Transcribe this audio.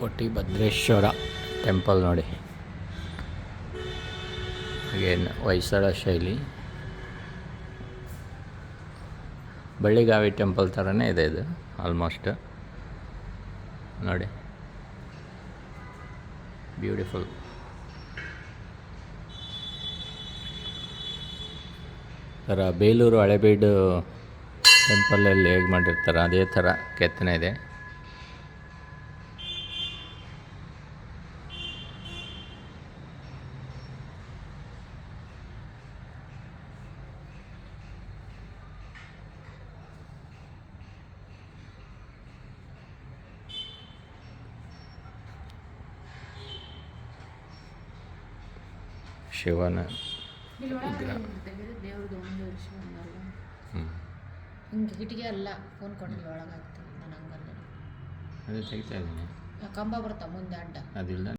ಕೋಟಿ ಭದ್ರೇಶ್ವರ ಟೆಂಪಲ್ ನೋಡಿ. ಅಗೇನ್ ಹೊಯ್ಸಳ ಶೈಲಿ, ಬಳ್ಳಿಗಾವಿ ಟೆಂಪಲ್ ಥರನೇ ಇದೆ ಇದು ಆಲ್ಮೋಸ್ಟ್ ನೋಡಿ. ಬ್ಯೂಟಿಫುಲ್. ಥರ ಬೇಲೂರು ಹಳೆಬೀಡು ಟೆಂಪಲಲ್ಲಿ ಹೇಗೆ ಮಾಡಿರ್ತಾರೆ ಅದೇ ಥರ ಕೆತ್ತನೆ ಇದೆ. ಶಿವನ ಹಿಂಗೆ ಕಿಟಿಗೆ ಅಲ್ಲ ಫೋನ್ ಕೊಟ್ಟು ಒಳಗಾಗ್ತದೆ. ನಾನು ಹಂಗಲ್ಲ, ಅದೇ ತೆಗಿತಾ ಇದ್ದೀನಿ. ಕಂಬ ಬರ್ತಾವ ಮುಂದೆ ಅಡ್ಡ ಅದಿಲ್ಲ.